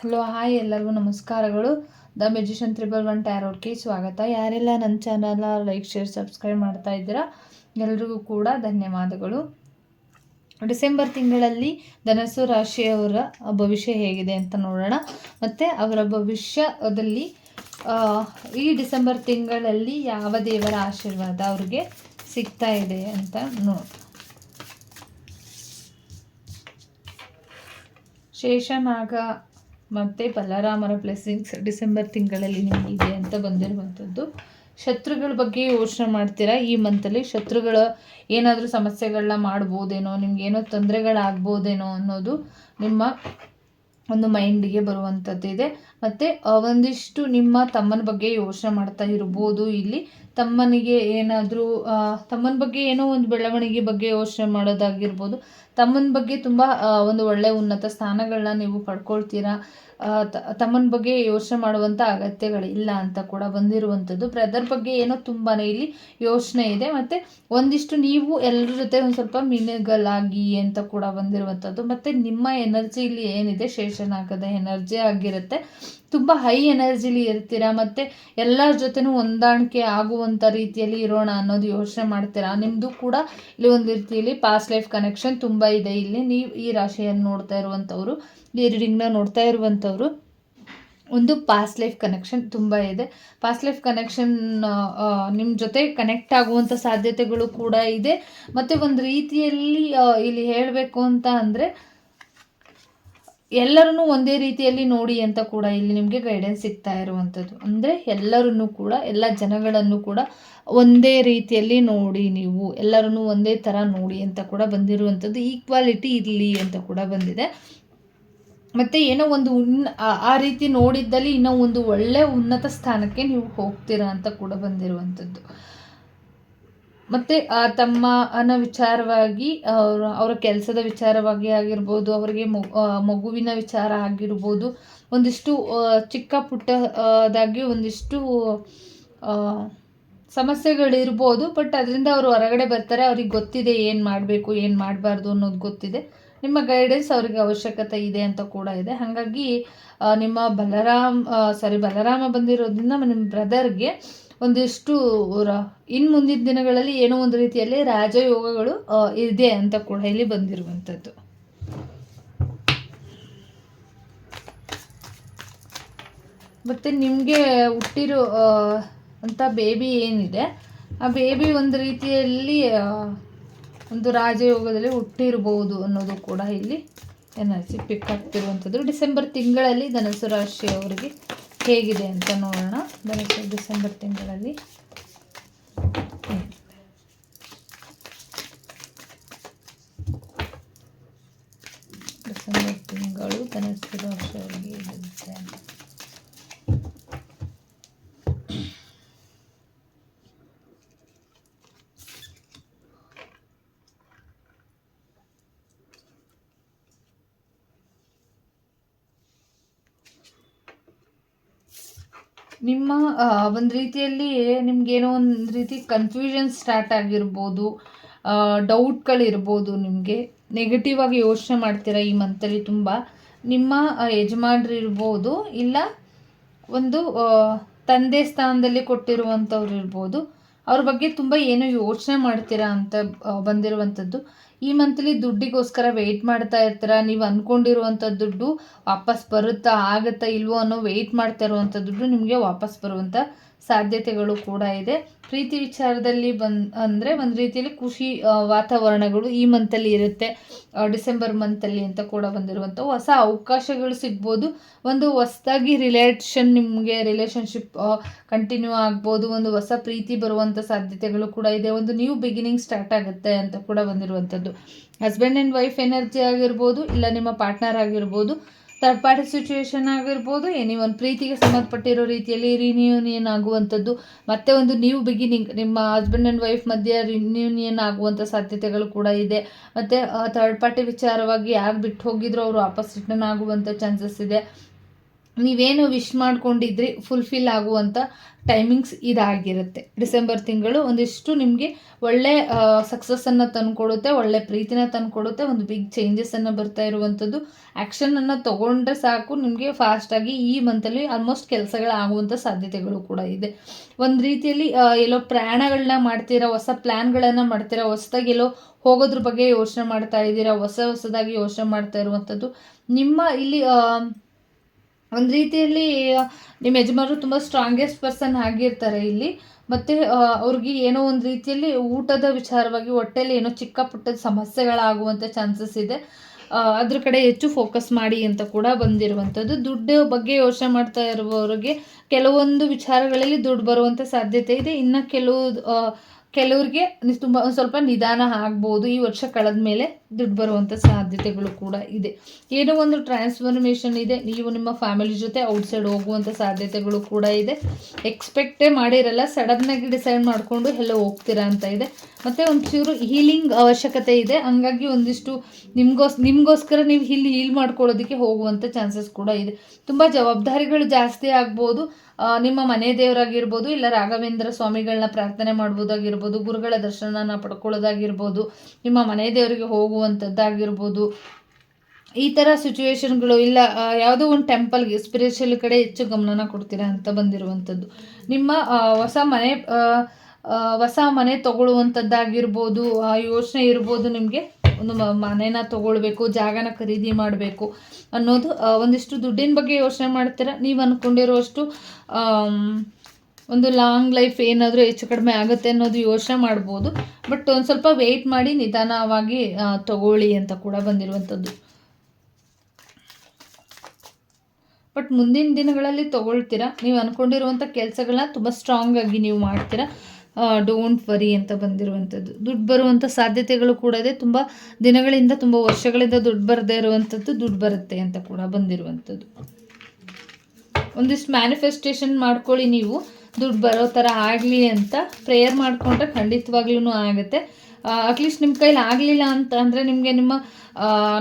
Hello hi ಎಲ್ಲರಿಗೂ ನಮಸ್ಕಾರಗಳು. The magician 111 ಟ್ಯಾರೋಟ್ಗೆ ಸ್ವಾಗತ. ಯಾರೆಲ್ಲ ನನ್ನ ಚಾನಲ್ನ ಲೈಕ್ ಶೇರ್ ಸಬ್ಸ್ಕ್ರೈಬ್ ಮಾಡ್ತಾ ಇದ್ದೀರಾ ಎಲ್ರಿಗೂ ಕೂಡ ಧನ್ಯವಾದಗಳು. ಡಿಸೆಂಬರ್ ತಿಂಗಳಲ್ಲಿ ಧನಸ್ಸು ರಾಶಿಯವರ ಭವಿಷ್ಯ ಹೇಗಿದೆ ಅಂತ ನೋಡೋಣ. ಮತ್ತು ಅವರ ಭವಿಷ್ಯದಲ್ಲಿ ಈ ಡಿಸೆಂಬರ್ ತಿಂಗಳಲ್ಲಿ ಯಾವ ದೇವರ ಆಶೀರ್ವಾದ ಅವ್ರಿಗೆ ಸಿಗ್ತಾ ಇದೆ ಅಂತ ಶೇಷನಾಗ ಮತ್ತು ಬಲರಾಮರ ಬ್ಲೆಸ್ಸಿಂಗ್ಸ್ ಡಿಸೆಂಬರ್ ತಿಂಗಳಲ್ಲಿ ನಿಮಗಿದೆ ಅಂತ ಬಂದಿರುವಂಥದ್ದು. ಶತ್ರುಗಳ ಬಗ್ಗೆ ಯೋಚನೆ ಮಾಡ್ತೀರಾ ಈ ಮಂತಲ್ಲಿ. ಶತ್ರುಗಳ ಏನಾದರೂ ಸಮಸ್ಯೆಗಳನ್ನ ಮಾಡ್ಬೋದೇನೋ, ನಿಮ್ಗೇನೋ ತೊಂದರೆಗಳಾಗ್ಬೋದೇನೋ ಅನ್ನೋದು ನಿಮ್ಮ ಒಂದು ಮೈಂಡಿಗೆ ಬರುವಂಥದ್ದಿದೆ. ಮತ್ತು ಒಂದಿಷ್ಟು ನಿಮ್ಮ ತಮ್ಮನ ಬಗ್ಗೆ ಯೋಚನೆ ಮಾಡ್ತಾ ಇರ್ಬೋದು. ಇಲ್ಲಿ ತಮ್ಮನಿಗೆ ಏನಾದರೂ ತಮ್ಮನ ಬಗ್ಗೆ ಏನೋ ಒಂದು ಬೆಳವಣಿಗೆ ಬಗ್ಗೆ ಯೋಚನೆ ಮಾಡೋದಾಗಿರ್ಬೋದು. ತಮ್ಮನ ಬಗ್ಗೆ ತುಂಬ ಒಂದು ಒಳ್ಳೆಯ ಉನ್ನತ ಸ್ಥಾನಗಳನ್ನ ನೀವು ಪಡ್ಕೊಳ್ತೀರಾ. ತಮ್ಮನ ಬಗ್ಗೆ ಯೋಚನೆ ಮಾಡುವಂಥ ಅಗತ್ಯಗಳಿಲ್ಲ ಅಂತ ಕೂಡ ಬಂದಿರುವಂಥದ್ದು. ಬ್ರದರ್ ಬಗ್ಗೆ ಏನೋ ತುಂಬಾ ಇಲ್ಲಿ ಯೋಚನೆ ಇದೆ. ಮತ್ತು ಒಂದಿಷ್ಟು ನೀವು ಎಲ್ಲರ ಜೊತೆ ಒಂದು ಸ್ವಲ್ಪ ಮಿನಗಲಾಗಿ ಅಂತ ಕೂಡ ಬಂದಿರುವಂಥದ್ದು. ಮತ್ತು ನಿಮ್ಮ ಎನರ್ಜಿ ಇಲ್ಲಿ ಏನಿದೆ ಶೇಷನಾಗದ ಎನರ್ಜಿ ಆಗಿರುತ್ತೆ. ತುಂಬ ಹೈ ಎನರ್ಜಿಲಿ ಇರ್ತೀರಾ. ಮತ್ತು ಎಲ್ಲರ ಜೊತೆನೂ ಹೊಂದಾಣಿಕೆ ಆಗುವಂಥ ರೀತಿಯಲ್ಲಿ ಇರೋಣ ಅನ್ನೋದು ಯೋಚನೆ ಮಾಡ್ತೀರಾ. ನಿಮ್ಮದು ಕೂಡ ಇಲ್ಲಿ ಒಂದು ರೀತಿಯಲ್ಲಿ ಪಾಸ್ಟ್ ಲೈಫ್ ಕನೆಕ್ಷನ್ ತುಂಬ ಇದೆ. ಇಲ್ಲಿ ನೀವು ಈ ರಾಶಿಯನ್ನು ನೋಡ್ತಾ ಇರುವಂಥವ್ರು, ಈ ರೀಡಿಂಗ್ನ ನೋಡ್ತಾ ಇರುವಂಥವ್ರು ಒಂದು ಪಾಸ್ಟ್ ಲೈಫ್ ಕನೆಕ್ಷನ್ ತುಂಬ ಇದೆ. ಪಾಸ್ಟ್ ಲೈಫ್ ಕನೆಕ್ಷನ್ ನಿಮ್ಮ ಜೊತೆ ಕನೆಕ್ಟ್ ಆಗುವಂಥ ಸಾಧ್ಯತೆಗಳು ಕೂಡ ಇದೆ. ಮತ್ತು ಒಂದು ರೀತಿಯಲ್ಲಿ ಇಲ್ಲಿ ಹೇಳಬೇಕು ಅಂತ ಅಂದರೆ ಎಲ್ಲರನ್ನೂ ಒಂದೇ ರೀತಿಯಲ್ಲಿ ನೋಡಿ ಅಂತ ಕೂಡ ಇಲ್ಲಿ ನಿಮಗೆ ಗೈಡೆನ್ಸ್ ಸಿಗ್ತಾ ಇರುವಂಥದ್ದು. ಅಂದರೆ ಎಲ್ಲರನ್ನೂ ಕೂಡ, ಎಲ್ಲ ಜನಗಳನ್ನು ಕೂಡ ಒಂದೇ ರೀತಿಯಲ್ಲಿ ನೋಡಿ, ನೀವು ಎಲ್ಲರನ್ನೂ ಒಂದೇ ಥರ ನೋಡಿ ಅಂತ ಕೂಡ ಬಂದಿರುವಂಥದ್ದು. ಈಕ್ವಾಲಿಟಿ ಇರಲಿ ಅಂತ ಕೂಡ ಬಂದಿದೆ. ಮತ್ತು ಏನೋ ಒಂದು ಆ ರೀತಿ ನೋಡಿದ್ದಲ್ಲಿ ಇನ್ನೂ ಒಂದು ಒಳ್ಳೆಯ ಉನ್ನತ ಸ್ಥಾನಕ್ಕೆ ನೀವು ಹೋಗ್ತೀರಾ ಅಂತ ಕೂಡ ಬಂದಿರುವಂಥದ್ದು. ಮತ್ತು ತಮ್ಮನ ವಿಚಾರವಾಗಿ ಅವರ ಕೆಲಸದ ವಿಚಾರವಾಗಿ ಆಗಿರ್ಬೋದು, ಅವರಿಗೆ ಮಗುವಿನ ವಿಚಾರ ಆಗಿರ್ಬೋದು, ಒಂದಿಷ್ಟು ಚಿಕ್ಕ ಪುಟ್ಟದಾಗಿ ಒಂದಿಷ್ಟು ಸಮಸ್ಯೆಗಳಿರ್ಬೋದು. ಬಟ್ ಅದರಿಂದ ಅವರು ಹೊರಗಡೆ ಬರ್ತಾರೆ. ಅವ್ರಿಗೆ ಗೊತ್ತಿದೆ ಏನು ಮಾಡಬೇಕು ಏನು ಮಾಡಬಾರ್ದು ಅನ್ನೋದು ಗೊತ್ತಿದೆ. ನಿಮ್ಮ ಗೈಡೆನ್ಸ್ ಅವರಿಗೆ ಅವಶ್ಯಕತೆ ಇದೆ ಅಂತ ಕೂಡ ಇದೆ. ಹಾಗಾಗಿ ನಿಮ್ಮ ಬಲರಾಮ ಬಂದಿರೋದ್ರಿಂದ ನಿಮ್ಮ ಬ್ರದರ್ಗೆ ಒಂದಿಷ್ಟು ಇನ್ನು ಮುಂದಿನ ದಿನಗಳಲ್ಲಿ ಏನೋ ಒಂದು ರೀತಿಯಲ್ಲಿ ರಾಜಯೋಗಗಳು ಇದೆ ಅಂತ ಕೂಡ ಇಲ್ಲಿ ಬಂದಿರುವಂಥದ್ದು. ಮತ್ತು ನಿಮಗೆ ಹುಟ್ಟಿರೋ ಅಂತ ಬೇಬಿ ಏನಿದೆ, ಆ ಬೇಬಿ ಒಂದು ರೀತಿಯಲ್ಲಿ ಒಂದು ರಾಜಯೋಗದಲ್ಲಿ ಹುಟ್ಟಿರ್ಬೋದು ಅನ್ನೋದು ಕೂಡ ಇಲ್ಲಿ ಎನರ್ಜಿ ಪಿಕ್ ಆಗ್ತಿರುವಂಥದ್ದು. ಡಿಸೆಂಬರ್ ತಿಂಗಳಲ್ಲಿ ಧನುಸು ರಾಶಿಯವರಿಗೆ ಹೇಗಿದೆ ಅಂತ ನೋಡೋಣ. ಡಿಸೆಂಬರ್ ತಿಂಗಳಲ್ಲಿ ಧನುಸು ರಾಶಿಯವರಿಗೆ ಇರುತ್ತೆ. ನಿಮ್ಮ ಒಂದು ರೀತಿಯಲ್ಲಿ ನಿಮಗೇನೋ ಒಂದು ರೀತಿ ಕನ್ಫ್ಯೂಷನ್ ಸ್ಟಾರ್ಟ್ ಆಗಿರ್ಬೋದು, ಡೌಟ್ಗಳಿರ್ಬೋದು. ನಿಮಗೆ ನೆಗೆಟಿವ್ ಆಗಿ ಯೋಚನೆ ಮಾಡ್ತೀರಾ ಈ ಮಂತಲ್ಲಿ ತುಂಬ. ನಿಮ್ಮ ಯಜಮಾನ್ರು ಇರ್ಬೋದು, ಇಲ್ಲ ಒಂದು ತಂದೆ ಸ್ಥಾನದಲ್ಲಿ ಕೊಟ್ಟಿರುವಂಥವ್ರು ಇರ್ಬೋದು. ಅವ್ರ ಬಗ್ಗೆ ತುಂಬ ಏನೋ ಯೋಚನೆ ಮಾಡ್ತೀರಾ ಅಂತ ಬಂದಿರುವಂಥದ್ದು. ಈ ಮಂತಲ್ಲಿ ದುಡ್ಡಿಗೋಸ್ಕರ ವೆಯ್ಟ್ ಮಾಡ್ತಾ ಇರ್ತೀರ. ನೀವು ಅಂದ್ಕೊಂಡಿರುವಂಥ ದುಡ್ಡು ವಾಪಸ್ ಬರುತ್ತಾ, ಆಗುತ್ತಾ ಇಲ್ವೋ ಅನ್ನೋ ವೆಯ್ಟ್ ಮಾಡ್ತಾ ಇರುವಂಥ ದುಡ್ಡು ನಿಮಗೆ ವಾಪಸ್ ಬರುವಂಥ ಸಾಧ್ಯತೆಗಳು ಕೂಡ ಇದೆ. ಪ್ರೀತಿ ವಿಚಾರದಲ್ಲಿ ಅಂದರೆ ಒಂದು ರೀತಿಯಲ್ಲಿ ಖುಷಿ ವಾತಾವರಣಗಳು ಈ ಮಂತಲ್ಲಿ ಇರುತ್ತೆ. ಡಿಸೆಂಬರ್ ಮಂತಲ್ಲಿ ಅಂತ ಕೂಡ ಬಂದಿರುವಂಥ ಹೊಸ ಅವಕಾಶಗಳು ಸಿಗ್ಬೋದು. ಒಂದು ಹೊಸದಾಗಿ ನಿಮಗೆ ರಿಲೇಷನ್ಶಿಪ್ ಕಂಟಿನ್ಯೂ ಆಗ್ಬೋದು. ಒಂದು ಹೊಸ ಪ್ರೀತಿ ಬರುವಂಥ ಸಾಧ್ಯತೆಗಳು ಕೂಡ ಇದೆ. ಒಂದು ನ್ಯೂ ಬಿಗಿನಿಂಗ್ ಸ್ಟಾರ್ಟ್ ಆಗುತ್ತೆ ಅಂತ ಕೂಡ ಬಂದಿರುವಂಥದ್ದು. ಹಸ್ಬೆಂಡ್ ಆ್ಯಂಡ್ ವೈಫ್ ಎನರ್ಜಿ ಆಗಿರ್ಬೋದು, ಇಲ್ಲ ನಿಮ್ಮ ಪಾರ್ಟ್ನರ್ ಆಗಿರ್ಬೋದು, ಥರ್ಡ್ ಪಾರ್ಟಿ ಸಿಚುವೇಶನ್ ಆಗಿರ್ಬೋದು, ಒಂದು ಪ್ರೀತಿಗೆ ಸಂಬಂಧಪಟ್ಟಿರೋ ರೀತಿಯಲ್ಲಿ ರಿನ್ಯೂನಿಯನ್ ಆಗುವಂಥದ್ದು. ಮತ್ತೆ ಒಂದು ನ್ಯೂ ಬಿಗಿನಿಂಗ್ ನಿಮ್ಮ ಹಸ್ಬೆಂಡ್ ಆ್ಯಂಡ್ ವೈಫ್ ಮಧ್ಯೆ ರಿನ್ಯೂನಿಯನ್ ಆಗುವಂಥ ಸಾಧ್ಯತೆಗಳು ಕೂಡ ಇದೆ. ಮತ್ತು ಥರ್ಡ್ ಪಾರ್ಟಿ ವಿಚಾರವಾಗಿ ಯಾರು ಬಿಟ್ಟು ಹೋಗಿದ್ರು ಅವರು ವಾಪಸ್ ರಿಟರ್ನ್ ಆಗುವಂಥ ಚಾನ್ಸಸ್ ಇದೆ. ನೀವೇನು ವಿಶ್ ಮಾಡ್ಕೊಂಡಿದ್ರಿ ಫುಲ್ಫಿಲ್ ಆಗುವಂಥ ಟೈಮಿಂಗ್ಸ್ ಇದಾಗಿರುತ್ತೆ. ಡಿಸೆಂಬರ್ ತಿಂಗಳು ಒಂದಿಷ್ಟು ನಿಮಗೆ ಒಳ್ಳೆ ಸಕ್ಸಸ್ಸನ್ನು ತಂದುಕೊಡುತ್ತೆ, ಒಳ್ಳೆ ಪ್ರೀತಿನ ತಂದುಕೊಡುತ್ತೆ, ಒಂದು ಬಿಗ್ ಚೇಂಜಸ್ಸನ್ನು ಬರ್ತಾ ಇರುವಂಥದ್ದು. ಆ್ಯಕ್ಷನನ್ನು ತೊಗೊಂಡ್ರೆ ಸಾಕು ನಿಮಗೆ ಫಾಸ್ಟಾಗಿ ಈ ಮಂತಲ್ಲಿ ಆಲ್ಮೋಸ್ಟ್ ಕೆಲಸಗಳಾಗುವಂಥ ಸಾಧ್ಯತೆಗಳು ಕೂಡ ಇದೆ. ಒಂದು ರೀತಿಯಲ್ಲಿ ಎಲ್ಲೋ ಪ್ರಯಾಣಗಳನ್ನ ಮಾಡ್ತೀರಾ, ಹೊಸ ಪ್ಲ್ಯಾನ್ಗಳನ್ನು ಮಾಡ್ತೀರಾ, ಹೊಸದಾಗಿ ಎಲ್ಲೋ ಹೋಗೋದ್ರ ಬಗ್ಗೆ ಯೋಚನೆ ಮಾಡ್ತಾ ಇದ್ದೀರಾ, ಹೊಸದಾಗಿ ಯೋಚನೆ ಮಾಡ್ತಾ ಇರುವಂಥದ್ದು. ನಿಮ್ಮ ಇಲ್ಲಿ ಒಂದು ರೀತಿಯಲ್ಲಿ ನಿಮ್ಮ ಯಜಮಾನರು ತುಂಬ ಸ್ಟ್ರಾಂಗೆಸ್ಟ್ ಪರ್ಸನ್ ಆಗಿರ್ತಾರೆ ಇಲ್ಲಿ. ಮತ್ತು ಅವ್ರಿಗೆ ಏನೋ ಒಂದು ರೀತಿಯಲ್ಲಿ ಊಟದ ವಿಚಾರವಾಗಿ ಹೊಟ್ಟೆಲಿ ಏನೋ ಚಿಕ್ಕ ಪುಟ್ಟದ ಸಮಸ್ಯೆಗಳಾಗುವಂಥ ಚಾನ್ಸಸ್ ಇದೆ. ಅದ್ರ ಕಡೆ ಹೆಚ್ಚು ಫೋಕಸ್ ಮಾಡಿ ಅಂತ ಕೂಡ ಬಂದಿರುವಂಥದ್ದು. ದುಡ್ಡು ಬಗ್ಗೆ ಯೋಚನೆ ಮಾಡ್ತಾ ಇರುವವರಿಗೆ ಕೆಲವೊಂದು ವಿಚಾರಗಳಲ್ಲಿ ದುಡ್ಡು ಬರುವಂಥ ಸಾಧ್ಯತೆ ಇದೆ. ಇನ್ನು ಕೆಲವ್ರಿಗೆ ತುಂಬ ಸ್ವಲ್ಪ ನಿಧಾನ ಆಗ್ಬೋದು. ಈ ವರ್ಷ ಕಳೆದ ಮೇಲೆ ದುಡ್ಡು ಬರುವಂಥ ಸಾಧ್ಯತೆಗಳು ಕೂಡ ಇದೆ. ಏನೋ ಒಂದು ಟ್ರಾನ್ಸ್ಫಾರ್ಮೇಷನ್ ಇದೆ. ನೀವು ನಿಮ್ಮ ಫ್ಯಾಮಿಲಿ ಜೊತೆ ಔಟ್ಸೈಡ್ ಹೋಗುವಂಥ ಸಾಧ್ಯತೆಗಳು ಕೂಡ ಇದೆ. ಎಕ್ಸ್ಪೆಕ್ಟೇ ಮಾಡಿರಲ್ಲ, ಸಡನ್ನಾಗಿ ಡಿಸೈಡ್ ಮಾಡಿಕೊಂಡು ಎಲ್ಲ ಹೋಗ್ತೀರಾ ಅಂತ ಇದೆ. ಮತ್ತು ಒಂಚೂರು ಹೀಲಿಂಗ್ ಅವಶ್ಯಕತೆ ಇದೆ. ಹಂಗಾಗಿ ಒಂದಿಷ್ಟು ನಿಮಗೋಸ್ಕರ ನೀವು ಹೀಲ್ ಮಾಡ್ಕೊಳ್ಳೋದಕ್ಕೆ ಹೋಗುವಂಥ ಚಾನ್ಸಸ್ ಕೂಡ ಇದೆ. ತುಂಬ ಜವಾಬ್ದಾರಿಗಳು ಜಾಸ್ತಿ ಆಗ್ಬೋದು. ನಿಮ್ಮ ಮನೆ ದೇವರಾಗಿರ್ಬೋದು, ಇಲ್ಲ ರಾಘವೇಂದ್ರ ಸ್ವಾಮಿಗಳನ್ನ ಪ್ರಾರ್ಥನೆ ಮಾಡ್ಬೋದಾಗಿರ್ಬೋದು, ಗುರುಗಳ ದರ್ಶನನ ಪಡ್ಕೊಳ್ಳೋದಾಗಿರ್ಬೋದು, ನಿಮ್ಮ ಮನೆ ದೇವರಿಗೆ ಹೋಗುವಂಥದ್ದಾಗಿರ್ಬೋದು. ಈ ಥರ ಸಿಚುವೇಶನ್ಗಳು ಇಲ್ಲ ಯಾವುದೋ ಒಂದು ಟೆಂಪಲ್ಗೆ ಸ್ಪಿರಿಚುವಲ್ ಕಡೆ ಹೆಚ್ಚು ಗಮನನ ಕೊಡ್ತೀರಾ ಅಂತ ಬಂದಿರುವಂಥದ್ದು. ನಿಮ್ಮ ಹೊಸ ಮನೆ ತಗೊಳ್ಳುವಂಥದ್ದಾಗಿರ್ಬೋದು, ಯೋಚನೆ ಇರ್ಬೋದು ನಿಮಗೆ. ಒಂದು ಮನೇನ ತೊಗೊಳ್ಬೇಕು, ಜಾಗನ ಖರೀದಿ ಮಾಡಬೇಕು ಅನ್ನೋದು. ಒಂದಿಷ್ಟು ದುಡ್ಡಿನ ಬಗ್ಗೆ ಯೋಚನೆ ಮಾಡ್ತೀರಾ. ನೀವು ಅಂದ್ಕೊಂಡಿರೋಷ್ಟು ಒಂದು ಲಾಂಗ್ ಲೈಫ್ ಏನಾದರೂ ಹೆಚ್ಚು ಕಡಿಮೆ ಆಗುತ್ತೆ ಅನ್ನೋದು ಯೋಚನೆ ಮಾಡ್ಬೋದು. ಬಟ್ ಒಂದು ಸ್ವಲ್ಪ ವೆಯ್ಟ್ ಮಾಡಿ ನಿಧಾನವಾಗಿ ತಗೊಳ್ಳಿ ಅಂತ ಕೂಡ ಬಂದಿರುವಂಥದ್ದು. ಬಟ್ ಮುಂದಿನ ದಿನಗಳಲ್ಲಿ ತೊಗೊಳ್ತೀರಾ. ನೀವು ಅಂದ್ಕೊಂಡಿರುವಂಥ ಕೆಲಸಗಳನ್ನ ತುಂಬ ಸ್ಟ್ರಾಂಗಾಗಿ ನೀವು ಮಾಡ್ತೀರಾ. ಡೋಂಟ್ ವರಿ ಅಂತ ಬಂದಿರುವಂಥದ್ದು. ದುಡ್ಡು ಬರುವಂಥ ಸಾಧ್ಯತೆಗಳು ಕೂಡ ಇದೆ. ತುಂಬ ದಿನಗಳಿಂದ, ತುಂಬ ವರ್ಷಗಳಿಂದ ದುಡ್ಡು ಬರದೇ ಇರುವಂಥದ್ದು ದುಡ್ಡು ಬರುತ್ತೆ ಅಂತ ಕೂಡ ಬಂದಿರುವಂಥದ್ದು. ಒಂದಿಷ್ಟು ಮ್ಯಾನಿಫೆಸ್ಟೇಷನ್ ಮಾಡ್ಕೊಳ್ಳಿ. ನೀವು ದುಡ್ಡು ಬರೋ ಥರ ಆಗಲಿ ಅಂತ ಪ್ರೇಯರ್ ಮಾಡಿಕೊಂಡ್ರೆ ಖಂಡಿತವಾಗ್ಲೂ ಆಗುತ್ತೆ. ಅಟ್ಲೀಸ್ಟ್ ನಿಮ್ಮ ಕೈಲಿ ಆಗಲಿಲ್ಲ ಅಂತ ಅಂದರೆ, ನಿಮಗೆ ನಿಮ್ಮ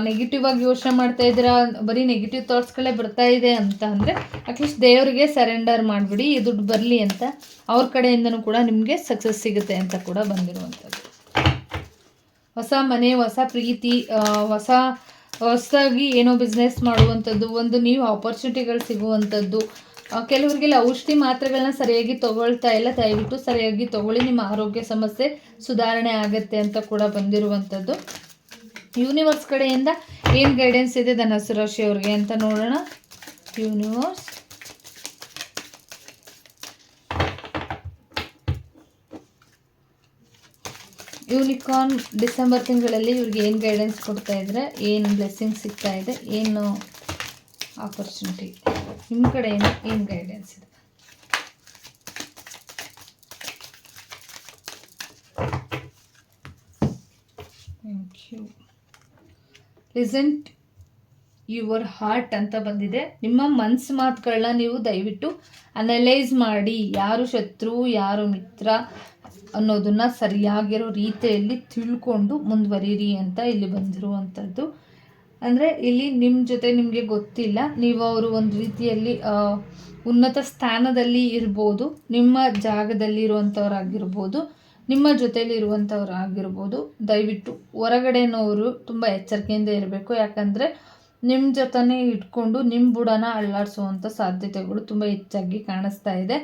ನೆಗೆಟಿವ್ ಆಗಿ ಯೋಚನೆ ಮಾಡ್ತಾ ಇದ್ದೀರಾ, ಬರೀ ನೆಗೆಟಿವ್ ಥಾಟ್ಸ್ಗಳೇ ಬರ್ತಾ ಇದೆ ಅಂತ ಅಂದರೆ ಅಟ್ಲೀಸ್ಟ್ ದೇವರಿಗೆ ಸರೆಂಡರ್ ಮಾಡಿಬಿಡಿ, ಈ ದುಡ್ಡು ಬರಲಿ ಅಂತ. ಅವ್ರ ಕಡೆಯಿಂದನೂ ಕೂಡ ನಿಮಗೆ ಸಕ್ಸಸ್ ಸಿಗುತ್ತೆ ಅಂತ ಕೂಡ ಬಂದಿರುವಂಥದ್ದು. ಹೊಸ ಮನೆ, ಹೊಸ ಪ್ರೀತಿ, ಹೊಸದಾಗಿ ಏನೋ ಬಿಸ್ನೆಸ್ ಮಾಡುವಂಥದ್ದು, ಒಂದು ನ್ಯೂ ಆಪರ್ಚುನಿಟಿಗಳು ಸಿಗುವಂಥದ್ದು. ಕೆಲವರಿಗೆಲ್ಲ ಔಷಧಿ ಮಾತ್ರೆಗಳನ್ನ ಸರಿಯಾಗಿ ತೊಗೊಳ್ತಾ ಇಲ್ಲ, ದಯವಿಟ್ಟು ಸರಿಯಾಗಿ ತೊಗೊಳ್ಳಿ. ನಿಮ್ಮ ಆರೋಗ್ಯ ಸಮಸ್ಯೆ ಸುಧಾರಣೆ ಆಗುತ್ತೆ ಅಂತ ಕೂಡ ಬಂದಿರುವಂಥದ್ದು. ಯೂನಿವರ್ಸ್ ಕಡೆಯಿಂದ ಏನು ಗೈಡೆನ್ಸ್ ಇದೆ ಧನಸ್ಸು ರಾಶಿಯವ್ರಿಗೆ ಅಂತ ನೋಡೋಣ. ಯೂನಿಕಾರ್ನ್ ಡಿಸೆಂಬರ್ ತಿಂಗಳಲ್ಲಿ ಇವ್ರಿಗೆ ಏನು ಗೈಡೆನ್ಸ್ ಕೊಡ್ತಾ ಇದ್ರೆ, ಏನು ಬ್ಲೆಸ್ಸಿಂಗ್ ಸಿಗ್ತಾ ಇದೆ, ಏನು ಆಪರ್ಚುನಿಟಿ, ನಿಮ್ಮ ಕಡೆಯಿಂದ ಏನು ಗೈಡೆನ್ಸ್ ಇದೆ? Thank you. Listen your heart ಅಂತ ಬಂದಿದೆ. ನಿಮ್ಮ ಮನಸ್ಸು ಮಾತುಗಳನ್ನ ನೀವು ದಯವಿಟ್ಟು ಅನಲೈಸ್ ಮಾಡಿ, ಯಾರು ಶತ್ರು ಯಾರು ಮಿತ್ರ ಅನ್ನೋದನ್ನು ಸರಿಯಾಗಿರೋ ರೀತಿಯಲ್ಲಿ ತಿಳ್ಕೊಂಡು ಮುಂದುವರಿರಿ ಅಂತ ಇಲ್ಲಿ ಬಂದಿರುವಂಥದ್ದು. ಅಂದರೆ ಇಲ್ಲಿ ನಿಮ್ಮ ಜೊತೆ ನಿಮಗೆ ಗೊತ್ತಿಲ್ಲ, ನೀವು ಅವರು ಒಂದು ರೀತಿಯಲ್ಲಿ ಉನ್ನತ ಸ್ಥಾನದಲ್ಲಿ ಇರ್ಬೋದು, ನಿಮ್ಮ ಜಾಗದಲ್ಲಿ ಇರುವಂಥವ್ರಾಗಿರ್ಬೋದು, ನಿಮ್ಮ ಜೊತೆಯಲ್ಲಿ ಇರುವಂಥವ್ರಾಗಿರ್ಬೋದು. ದಯವಿಟ್ಟು ಹೊರಗಡೆನವರು ತುಂಬ ಎಚ್ಚರಿಕೆಯಿಂದ ಇರಬೇಕು. ಯಾಕಂದರೆ ನಿಮ್ಮ ಜೊತೆನೇ ಇಟ್ಕೊಂಡು ನಿಮ್ಮ ಬುಡನ ಅಳ್ಳಾಡಿಸುವಂಥ ಸಾಧ್ಯತೆಗಳು ತುಂಬ ಹೆಚ್ಚಾಗಿ ಕಾಣಿಸ್ತಾ ಇದೆ.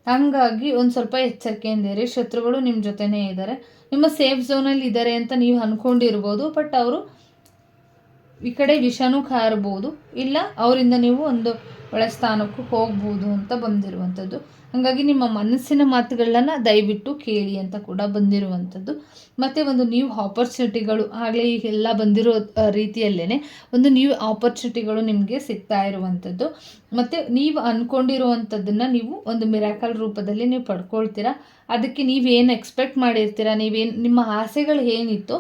ಹಾಗಾಗಿ ಒಂದು ಸ್ವಲ್ಪ ಎಚ್ಚರಿಕೆಯಿಂದ ಇರಿ. ಶತ್ರುಗಳು ನಿಮ್ಮ ಜೊತೆನೇ ಇದ್ದಾರೆ, ನಿಮ್ಮ ಸೇಫ್ ಝೋನಲ್ಲಿ ಇದ್ದಾರೆ ಅಂತ ನೀವು ಅಂದ್ಕೊಂಡಿರ್ಬೋದು. ಬಟ್ ಅವರು ಈ ಕಡೆ ವಿಷನೂ ಕಾರಬಹುದು, ಇಲ್ಲ ಅವರಿಂದ ನೀವು ಒಂದು ಒಳ್ಳೆ ಸ್ಥಾನಕ್ಕೂ ಹೋಗ್ಬೋದು ಅಂತ ಬಂದಿರುವಂಥದ್ದು. ಹಾಗಾಗಿ ನಿಮ್ಮ ಮನಸ್ಸಿನ ಮಾತುಗಳನ್ನ ದಯವಿಟ್ಟು ಕೇಳಿ ಅಂತ ಕೂಡ ಬಂದಿರುವಂಥದ್ದು. ಮತ್ತು ಒಂದು ನ್ಯೂ ಆಪರ್ಚುನಿಟಿಗಳು ಆಗಲೇ ಈಗೆಲ್ಲ ಬಂದಿರೋ ರೀತಿಯಲ್ಲೇ ಒಂದು ನ್ಯೂ ಆಪರ್ಚುನಿಟಿಗಳು ನಿಮಗೆ ಸಿಗ್ತಾ ಇರುವಂಥದ್ದು. ಮತ್ತು ನೀವು ಅಂದ್ಕೊಂಡಿರುವಂಥದ್ದನ್ನು ನೀವು ಒಂದು ಮಿರಾಕಲ್ ರೂಪದಲ್ಲಿ ನೀವು ಪಡ್ಕೊಳ್ತೀರಾ. ಅದಕ್ಕೆ ನೀವೇನು ಎಕ್ಸ್ಪೆಕ್ಟ್ ಮಾಡಿರ್ತೀರ, ನಿಮ್ಮ ಆಸೆಗಳು ಏನಿತ್ತು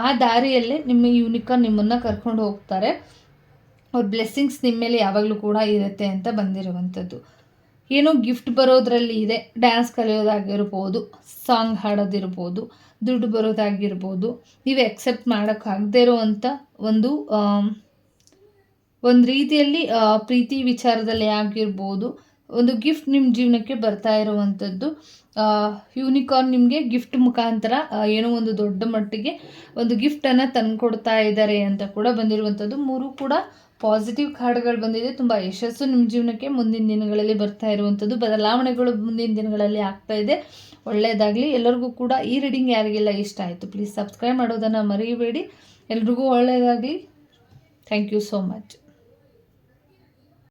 ಆ ದಾರಿಯಲ್ಲೇ ನಿಮ್ಮ ಯೂನಿಕಾರ್ನ್ ನಿಮ್ಮನ್ನು ಕರ್ಕೊಂಡು ಹೋಗ್ತಾರೆ. ಅವ್ರ ಬ್ಲೆಸ್ಸಿಂಗ್ಸ್ ನಿಮ್ಮ ಮೇಲೆ ಯಾವಾಗಲೂ ಕೂಡ ಇರುತ್ತೆ ಅಂತ ಬಂದಿರುವಂಥದ್ದು. ಏನೋ ಗಿಫ್ಟ್ ಬರೋದ್ರಲ್ಲಿ ಇದೆ. ಡ್ಯಾನ್ಸ್ ಕಲಿಯೋದಾಗಿರ್ಬೋದು, ಸಾಂಗ್ ಹಾಡೋದಿರ್ಬೋದು, ದುಡ್ಡು ಬರೋದಾಗಿರ್ಬೋದು. ನೀವು ಎಕ್ಸೆಪ್ಟ್ ಮಾಡೋಕ್ಕಾಗದೇ ಇರೋವಂಥ ಒಂದು ಒಂದು ರೀತಿಯಲ್ಲಿ ಪ್ರೀತಿ ವಿಚಾರದಲ್ಲಿ ಆಗಿರ್ಬೋದು, ಒಂದು ಗಿಫ್ಟ್ ನಿಮ್ಮ ಜೀವನಕ್ಕೆ ಬರ್ತಾ ಇರುವಂಥದ್ದು. ಯೂನಿಕಾರ್ನ್ ನಿಮಗೆ ಗಿಫ್ಟ್ ಮುಖಾಂತರ ಏನೋ ಒಂದು ದೊಡ್ಡ ಮಟ್ಟಿಗೆ ಒಂದು ಗಿಫ್ಟನ್ನು ತಂದುಕೊಡ್ತಾ ಇದ್ದಾರೆ ಅಂತ ಕೂಡ ಬಂದಿರುವಂಥದ್ದು. 3 ಕೂಡ ಪಾಸಿಟಿವ್ ಕಾರ್ಡ್ಗಳು ಬಂದಿದೆ. ತುಂಬ ಯಶಸ್ಸು ನಿಮ್ಮ ಜೀವನಕ್ಕೆ ಮುಂದಿನ ದಿನಗಳಲ್ಲಿ ಬರ್ತಾ ಇರುವಂಥದ್ದು. ಬದಲಾವಣೆಗಳು ಮುಂದಿನ ದಿನಗಳಲ್ಲಿ ಆಗ್ತಾ ಇದೆ. ಒಳ್ಳೆಯದಾಗಲಿ ಎಲ್ಲರಿಗೂ ಕೂಡ. ಈ ರೀಡಿಂಗ್ ಯಾರಿಗೆಲ್ಲ ಇಷ್ಟ ಆಯಿತು ಪ್ಲೀಸ್ ಸಬ್ಸ್ಕ್ರೈಬ್ ಮಾಡೋದನ್ನು ಮರೆಯಬೇಡಿ. ಎಲ್ರಿಗೂ ಒಳ್ಳೆಯದಾಗಲಿ. Thank you so much.